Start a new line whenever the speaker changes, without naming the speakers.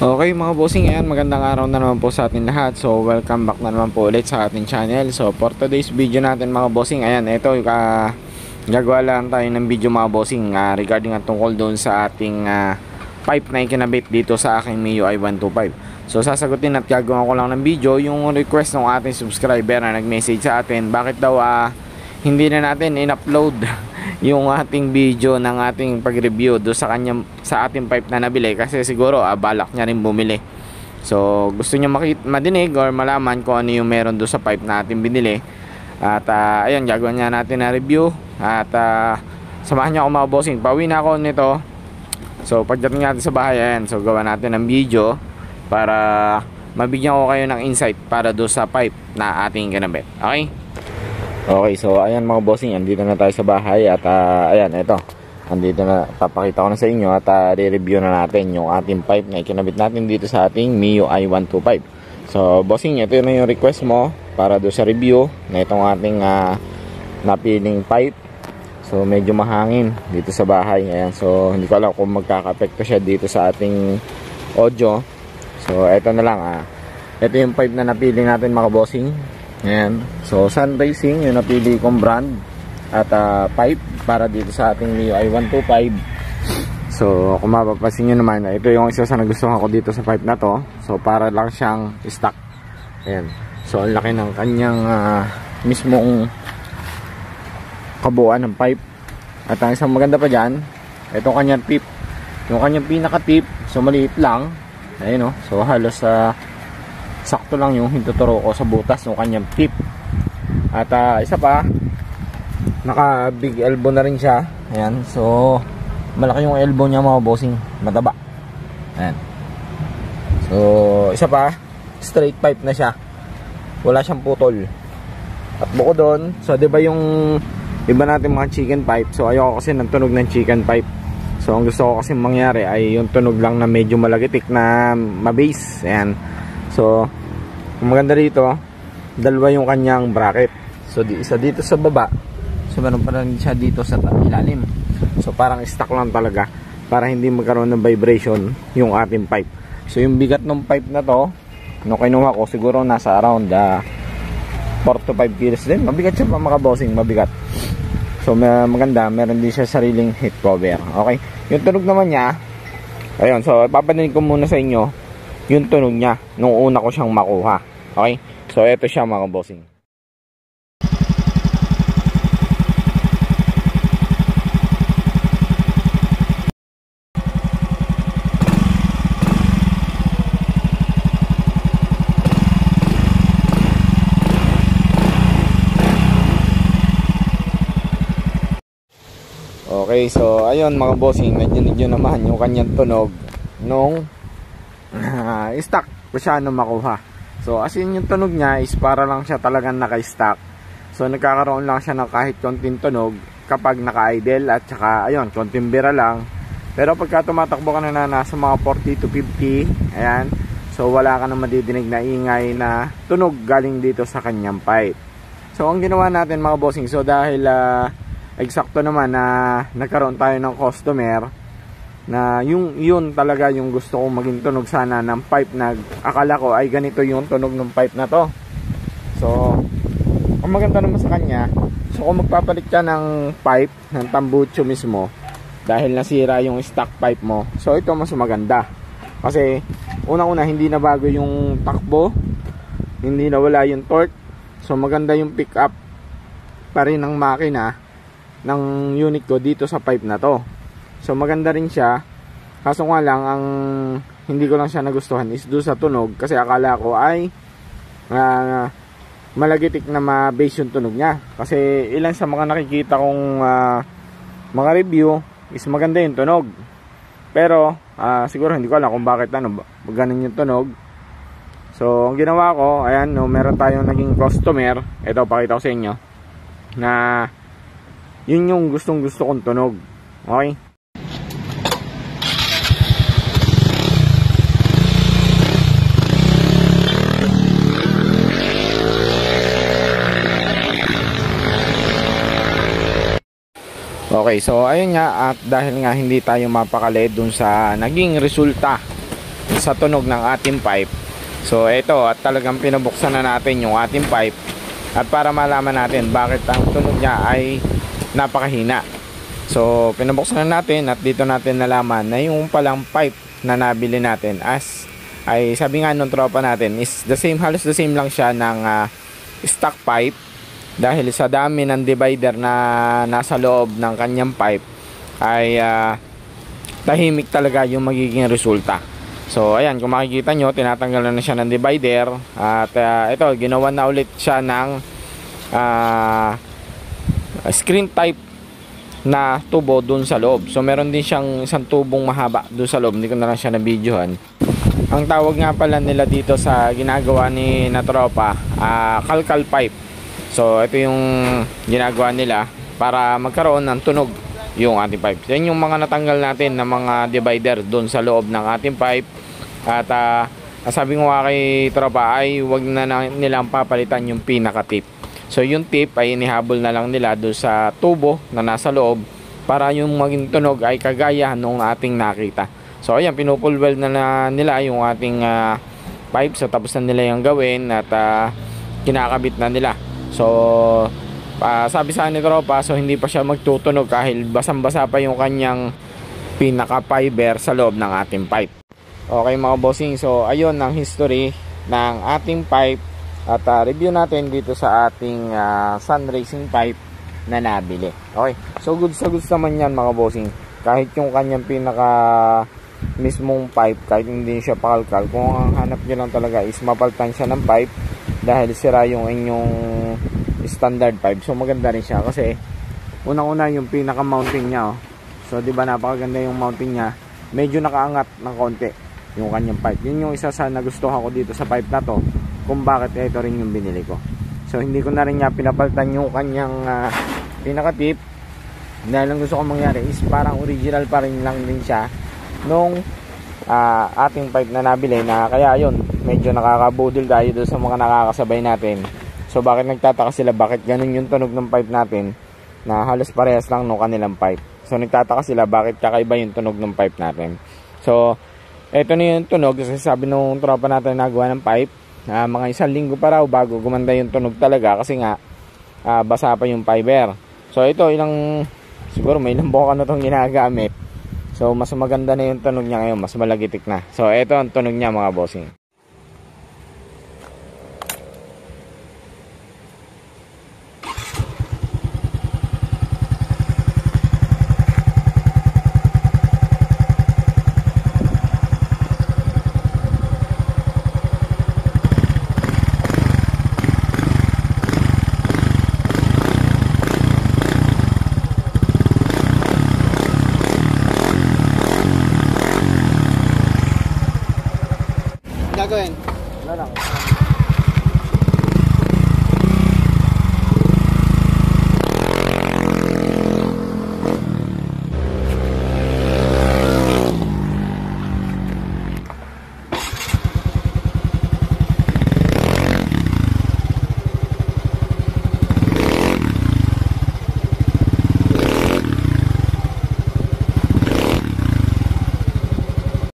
Okay mga bossing, ayan, magandang araw na naman po sa atin lahat. So welcome back na naman po ulit sa ating channel. So for today's video natin mga bossing, ayan, ito gagawa lang tayo ng video mga bossing regarding at tungkol doon sa ating pipe na ikinabit dito sa aking MIUI 125. So sasagutin at gagawa ko lang ng video yung request ng ating subscriber na nag-message sa atin. Bakit daw hindi na natin in-upload yung ating video ng ating pag-review do sa ating pipe na nabili, kasi siguro balak niya rin bumili. So gusto niya madinig or malaman kung ano yung meron do sa pipe na ating binili. At ayun, gagawin niya natin na review. At samahan niyo ako mga bossing. Pauwi na ako nito. So pagdating natin sa bahay, ayan, so gawa natin ng video para mabigyan ko kayo ng insight para do sa pipe na ating kinabit. Okay, so ayan mga bossing, andito na tayo sa bahay. At ayan, ito, andito na, papakita ko na sa inyo at re-review na natin yung ating pipe na ikinabit natin dito sa ating MIUI 125. So bossing, ito na yung request mo para do sa review na itong ating napiling pipe. So medyo mahangin dito sa bahay, ayan, so hindi ko alam kung magkaka-apekto siya dito sa ating audio. So ito na lang, ito yung pipe na napili natin mga bossing. Ayan. So Sun Racing yung napili kong brand at pipe para dito sa ating MIUI 125. So kung mapapansin nyo naman, ito yung isa sa nagustuhan ko dito sa pipe na to. So para lang siyang stock. Ayan. So ang laki ng kanyang mismong kabuuan ng pipe. At ang isang maganda pa dyan, itong kanyang tip. Yung kanyang pinaka tip, so maliit lang. Ayun, so halos sakto lang yung hintuturo ko sa butas ng kanyang tip. At isa pa, naka big elbow na rin siya. Ayan, so malaki yung elbow niya mga bossing, mataba. Ayan. So isa pa, straight pipe na siya, wala siyang putol. At bukod doon, so diba yung iba natin mga chicken pipe, so ayoko kasi ng tunog ng chicken pipe. So ang gusto ko kasi mangyari ay yung tunog lang na medyo malagitik na mabase. Ayan. So ang maganda rito, dalawa yung kanyang bracket. So isa dito sa baba, so meron pa rin siya dito sa ilalim. So parang stock lang talaga para hindi magkaroon ng vibration yung ating pipe. So yung bigat ng pipe na to, nung kinuha ko, siguro nasa around 4 to 5 kilos din. Mabigat siya pa mga bossing, mabigat. So maganda, meron din siya sariling heat cover. Okay, yung tunog naman niya, ayun, so papadinig ko muna sa inyo yung tunog niya nung una ko siyang makuha. Okay, so ito siya mga bossing. Okay, so ayun mga bossing, nadinig nyo naman yung kanyang tunog nung stock ko siya nung makuha. So as in yung tunog niya is para lang siya talagang naka-stock. So nagkakaroon lang siya ng kahit konting tunog kapag naka-idle, at saka ayun, konting bira lang. Pero pagka tumatakbo ka na nasa mga 40 to 50, ayan, so wala ka na madidinig na ingay na tunog galing dito sa kanyang pipe. So ang ginawa natin mga bossing, so dahil eksakto naman na nagkaroon tayo ng customer na yun talaga yung gusto kong maging tunog sana ng pipe, na akala ko ay ganito yung tunog ng pipe na to. So ang maganda naman sa kanya, so kung magpapalit ka ng pipe ng tambucho mismo dahil nasira yung stock pipe mo, so ito mas maganda kasi unang-una hindi na bago yung takbo, hindi na wala yung torque. So maganda yung pick up pa rin ng makina ng unit ko dito sa pipe na to. So maganda rin siya, kaso nga lang ang hindi ko lang siya nagustuhan is doon sa tunog, kasi akala ko ay malagitik na ma-base yung tunog niya. Kasi ilan sa mga nakikita kong mga review is maganda yung tunog, pero siguro hindi ko alam kung bakit ganun yung tunog. So ang ginawa ko, ayan, meron tayong naging customer, ito pakita ko sa inyo, na yun yung gustong gusto kong tunog. Okay, okay, so ayun nga, at dahil nga hindi tayo mapakali dun sa naging resulta sa tunog ng ating pipe. So ito, at talagang pinubuksan na natin yung ating pipe at para malaman natin bakit ang tunog niya ay napakahina. So pinubuksan na natin at dito natin nalaman na yung palang pipe na nabili natin ay sabi nga nung tropa natin is the same, halos the same lang siya ng stock pipe, dahil sa dami ng divider na nasa loob ng kanyang pipe ay tahimik talaga yung magiging resulta. So ayan, kung makikita nyo, tinatanggal na siya ng divider at ito, ginawa na ulit siya ng screen type na tubo dun sa loob. So meron din siyang isang tubong mahaba dun sa loob, hindi ko na lang siya na-videohan. Ang tawag nga pala nila dito sa ginagawa ni na tropa, kalkal pipe. So ito yung ginagawa nila para magkaroon ng tunog yung ating pipe. Yan yung mga natanggal natin na mga divider doon sa loob ng ating pipe. At sabi ko nga kay tropa ay wag na nilang papalitan yung pinaka tip. So yung tip ay inihabol na lang nila doon sa tubo na nasa loob para yung maging tunog ay kagaya nung ating nakita. So ayan, pinupulweld na nila yung ating pipe. So tapos na nila yung gawin at kinakabit na nila. So sabi sa ni tropa, so hindi pa siya magtutunog kahit basang-basa pa yung kanyang pinaka fiber sa loob ng ating pipe. Okay mga bossing, so ayun ang history ng ating pipe at review natin dito sa ating Sun Racing pipe na nabili. Okay, so goods naman yan mga bossing. Kahit yung kanyang pinaka mismong pipe, kahit hindi siya pakalkal, kung ang hanap nyo lang talaga is mapaltan siya ng pipe dahil sira yung inyong standard pipe, so maganda rin siya kasi unang-una yung pinaka mounting niya, oh. So di ba napakaganda yung mounting niya, medyo nakaangat ng konti yung kanyang pipe. Yun yung isa sa nagustuhan ko dito sa pipe na to, kung bakit ito rin yung binili ko. So hindi ko na rin niya pinapalitan yung kanyang pinaka tip, dahil ang gusto ko mangyari is parang original pa rin lang din siya nung ating pipe na nabili, na kaya yun medyo nakakabudol tayo doon sa mga nakakasabay natin. So bakit nagtataka sila bakit ganun yung tunog ng pipe natin na halos parehas lang nung kanilang pipe. So nagtataka sila bakit kakaiba yung tunog ng pipe natin. So eto na yung tunog, kasi sabi nung tropa natin nagawa ng pipe, mga 1 linggo pa raw bago gumanda yung tunog talaga, kasi nga basa pa yung fiber. So ito siguro may ilang buwan na itong ginagamit. So mas maganda na yung tunog niya ngayon, mas malagitik na. So eto ang tunog niya mga bossing. Gagawin? Wala lang.